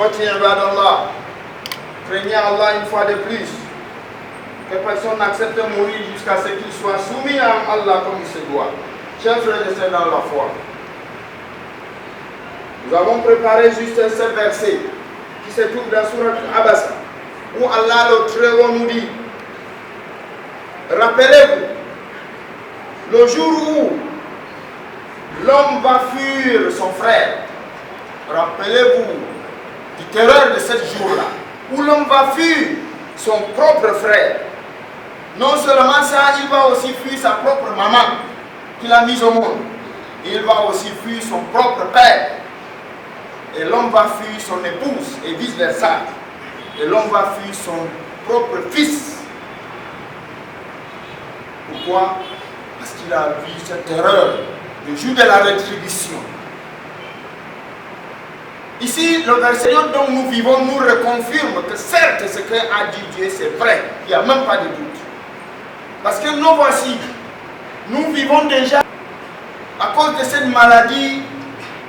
Ikhwati ibadallah, craignez Allah une fois de plus. Que personne n'accepte de mourir jusqu'à ce qu'il soit soumis à Allah comme il se doit. Chers frères et sœurs dans la foi, nous avons préparé juste un seul verset qui se trouve dans Surat Abasa, où Allah le Très-Haut nous dit: rappelez-vous le jour où l'homme va fuir son frère. Rappelez-vous du terreur de ce jour-là, où l'homme va fuir son propre frère. Non seulement ça, il va aussi fuir sa propre maman qu'il a mise au monde. Il va aussi fuir son propre père. Et l'homme va fuir son épouse et vice-versa. Et l'homme va fuir son propre fils. Pourquoi? Parce qu'il a vu cette terreur, le jour de la rétribution. Ici, le verset dont nous vivons nous reconfirme que certes, ce qu'a dit Dieu, c'est vrai. Il n'y a même pas de doute. Parce que nous voici, nous vivons déjà à cause de cette maladie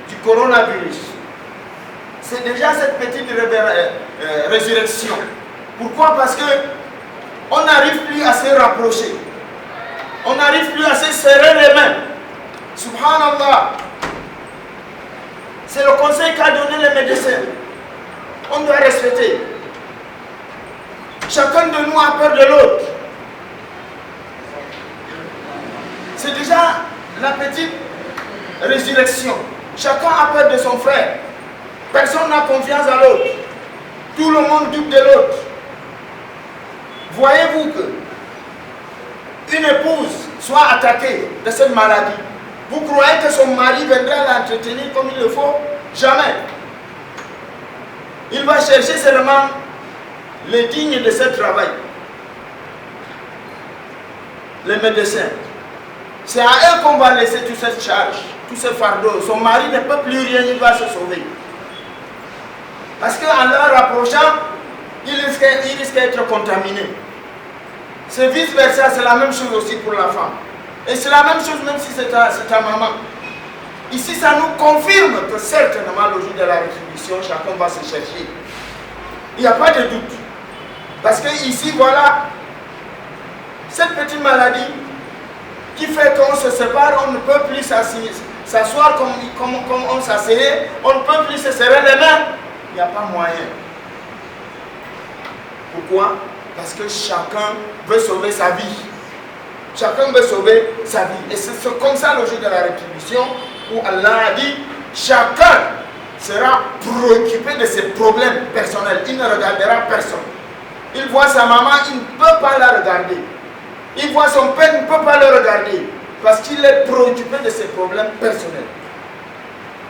du coronavirus. C'est déjà cette petite résurrection. Pourquoi? Parce que on n'arrive plus à se rapprocher. On n'arrive plus à se serrer les mains. Subhanallah. C'est le conseil qu'a donné les médecins. On doit respecter. Chacun de nous a peur de l'autre. C'est déjà la petite résurrection. Chacun a peur de son frère. Personne n'a confiance à l'autre. Tout le monde doute de l'autre. Voyez-vous que une épouse soit attaquée de cette maladie, vous croyez que son mari viendra l'entretenir comme il le faut? Jamais. Il va chercher seulement les dignes de ce travail. Les médecins. C'est à eux qu'on va laisser toute cette charge, tout ce fardeau. Son mari ne peut plus rien, il va se sauver. Parce qu'en leur rapprochant, il risque d'être contaminé. C'est vice-versa, c'est la même chose aussi pour la femme. Et c'est la même chose même si c'est ta maman. Ici, ça nous confirme que certainement, le jour de la rétribution, chacun va se chercher. Il n'y a pas de doute. Parce que ici, voilà, cette petite maladie qui fait qu'on se sépare, on ne peut plus s'asseoir comme on s'asseyait, on ne peut plus se serrer les mains. Il n'y a pas moyen. Pourquoi? Parce que chacun veut sauver sa vie. Chacun veut sauver sa vie. Et c'est comme ça le jour de la rétribution où Allah a dit: chacun sera préoccupé de ses problèmes personnels. Il ne regardera personne. Il voit sa maman, il ne peut pas la regarder. Il voit son père, il ne peut pas le regarder. Parce qu'il est préoccupé de ses problèmes personnels.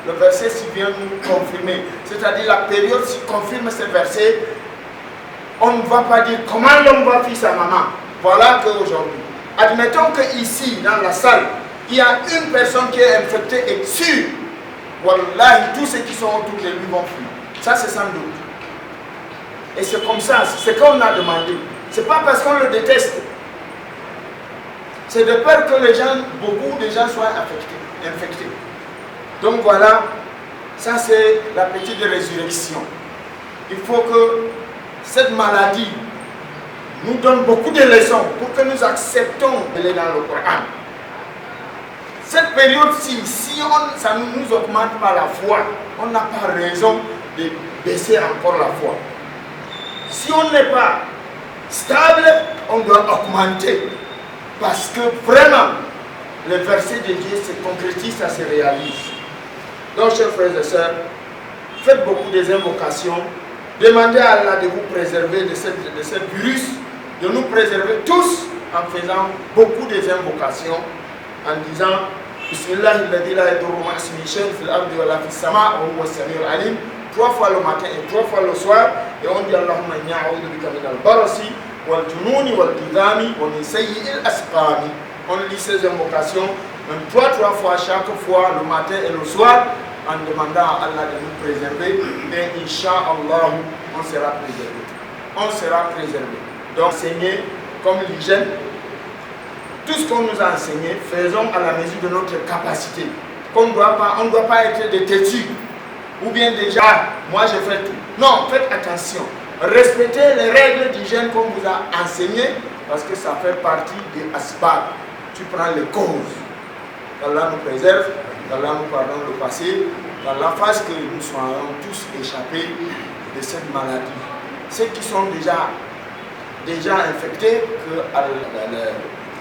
Le verset s'y vient nous confirmer. C'est-à-dire la période s'y confirme ce verset. On ne va pas dire comment l'homme va fuir sa maman. Voilà qu'aujourd'hui, admettons qu'ici, dans la salle, il y a une personne qui est infectée et sûre. Wallahi, tous ceux qui sont autour de lui vont fuir. Ça, c'est sans doute. Et c'est comme ça, c'est ce qu'on a demandé. Ce n'est pas parce qu'on le déteste. C'est de peur que les gens, beaucoup de gens soient infectés. Donc voilà, ça c'est la petite résurrection. Il faut que cette maladie nous donne beaucoup de leçons pour que nous acceptons d'aller dans le Coran. Cette période-ci, si ça ne nous augmente pas la foi, on n'a pas raison de baisser encore la foi. Si on n'est pas stable, on doit augmenter. Parce que vraiment, le verset de Dieu se concrétise, ça se réalise. Donc, chers frères et sœurs, faites beaucoup des invocations. Demandez à Allah de vous préserver de ce virus, de nous préserver tous en faisant beaucoup des invocations, en disant Bismillahilladzi la yadurru ma'a ismihi shay'un fil ardi wa la fis sama' wa huwa as-sami'ul 'alim, 3 fois le matin et 3 fois le soir, et on dit Allahumma inni a'udhu bika min al-barasi wal jununi wal qidami wa min sayyi'il asqami. On lit ces invocations même 3 fois chaque fois, le matin et le soir, en demandant à Allah de nous préserver, et Inch'Allah, on sera préservé. On sera préservé. Donc, enseigner comme l'hygiène, tout ce qu'on nous a enseigné, faisons à la mesure de notre capacité. On ne doit pas être des têtus. ou bien déjà, moi je fais tout. Non, faites attention. Respectez les règles d'hygiène qu'on vous a enseignées, parce que ça fait partie des asbab. Tu prends les causes. qu'Allah nous préserve, qu'Allah nous pardonne le passé, qu'Allah fasse que nous soyons tous échappés de cette maladie. Ceux qui sont déjà infectés, que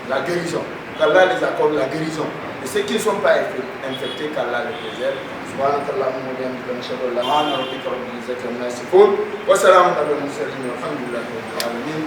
la guérison, qu'Allah les accorde la guérison. Et ceux qui ne sont pas infectés, qu'Allah les préserve. سبحانك اللهم وبحمدك نشهد ان لا اله الا انت رب العزه عما يصفون وسلام على المرسلين والحمد لله رب العالمين.